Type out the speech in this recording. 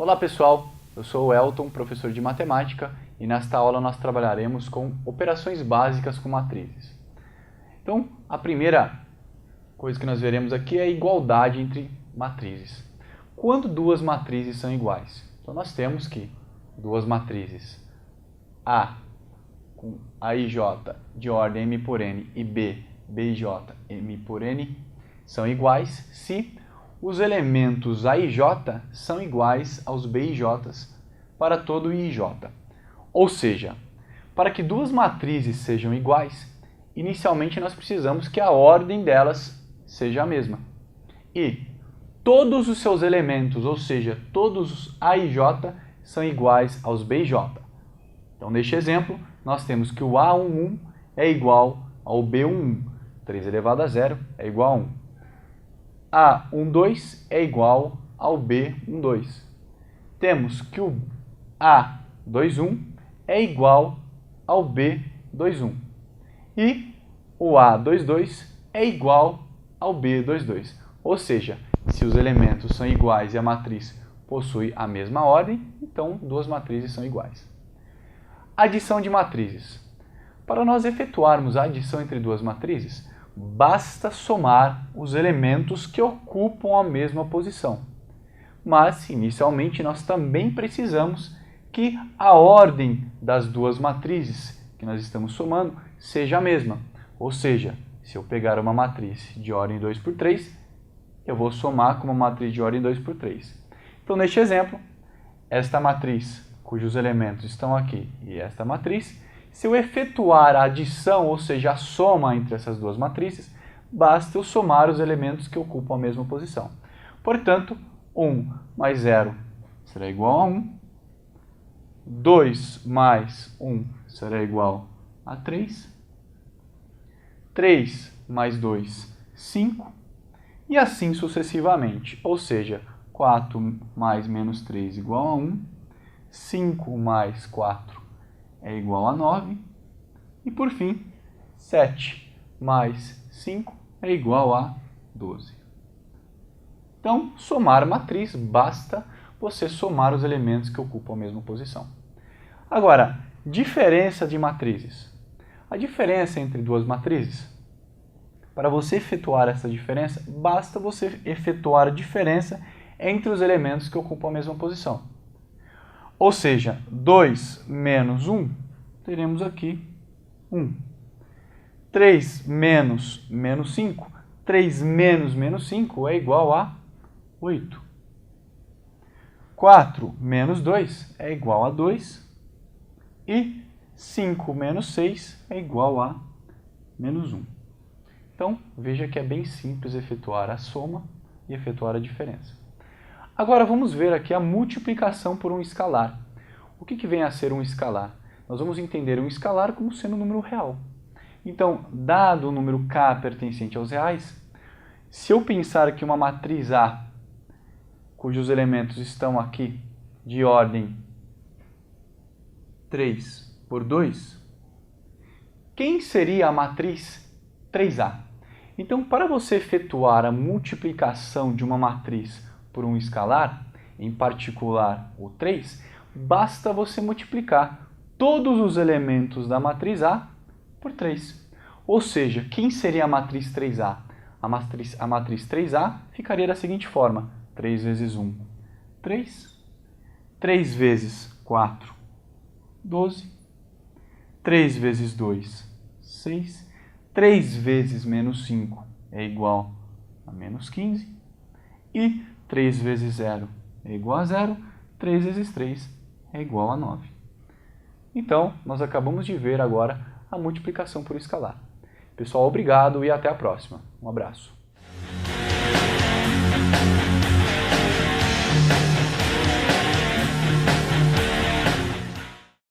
Olá pessoal, eu sou o Elton, professor de matemática, e nesta aula nós trabalharemos com operações básicas com matrizes. Então, a primeira coisa que nós veremos aqui é a igualdade entre matrizes. Quando duas matrizes são iguais? Então nós temos que duas matrizes A com AIJ de ordem M por N e B, BIJ, M por N são iguais se os elementos A e J são iguais aos B e J para todo I e J. Ou seja, para que duas matrizes sejam iguais, inicialmente nós precisamos que a ordem delas seja a mesma. E todos os seus elementos, ou seja, todos os A e J, são iguais aos B e J. Então, neste exemplo, nós temos que o A11 é igual ao B11. 3 elevado a 0 é igual a 1. A12 é igual ao B12. Temos que o A21 é igual ao B21. E o A22 é igual ao B22. Ou seja, se os elementos são iguais e a matriz possui a mesma ordem, então duas matrizes são iguais. Adição de matrizes. Para nós efetuarmos a adição entre duas matrizes, basta somar os elementos que ocupam a mesma posição. Mas, inicialmente, nós também precisamos que a ordem das duas matrizes que nós estamos somando seja a mesma. Ou seja, se eu pegar uma matriz de ordem 2 por 3, eu vou somar com uma matriz de ordem 2 por 3. Então, neste exemplo, esta matriz, cujos elementos estão aqui, e esta matriz, se eu efetuar a adição, ou seja, a soma entre essas duas matrizes, basta eu somar os elementos que ocupam a mesma posição. Portanto, 1 mais 0 será igual a 1. 2 mais 1 será igual a 3. 3 mais 2, 5. E assim sucessivamente. Ou seja, 4 mais menos 3 igual a 1. 5 mais 4 é igual a 9. E por fim, 7 mais 5 é igual a 12. Então, somar matriz, basta você somar os elementos que ocupam a mesma posição. Agora, diferença de matrizes. A diferença entre duas matrizes, para você efetuar essa diferença, basta você efetuar a diferença entre os elementos que ocupam a mesma posição. Ou seja, 2 menos 1, teremos aqui 1. 3 menos 5, 3 menos 5 é igual a 8. 4 menos 2 é igual a 2. E 5 menos 6 é igual a menos 1. Então, veja que é bem simples efetuar a soma e efetuar a diferença. Agora vamos ver aqui a multiplicação por um escalar. O que vem a ser um escalar? Nós vamos entender um escalar como sendo um número real. Então, dado o número k pertencente aos reais, se eu pensar que uma matriz A, cujos elementos estão aqui de ordem 3 por 2, quem seria a matriz 3A? Então, para você efetuar a multiplicação de uma matriz por um escalar, em particular o 3, basta você multiplicar todos os elementos da matriz A por 3. Ou seja, quem seria a matriz 3A? A matriz 3A ficaria da seguinte forma: 3 vezes 1, 3. 3 vezes 4, 12. 3 vezes 2, 6. 3 vezes menos 5 é igual a menos 15. E 3 vezes 0 é igual a 0. 3 vezes 3 é igual a 9. Então, nós acabamos de ver agora a multiplicação por escalar. Pessoal, obrigado e até a próxima. Um abraço.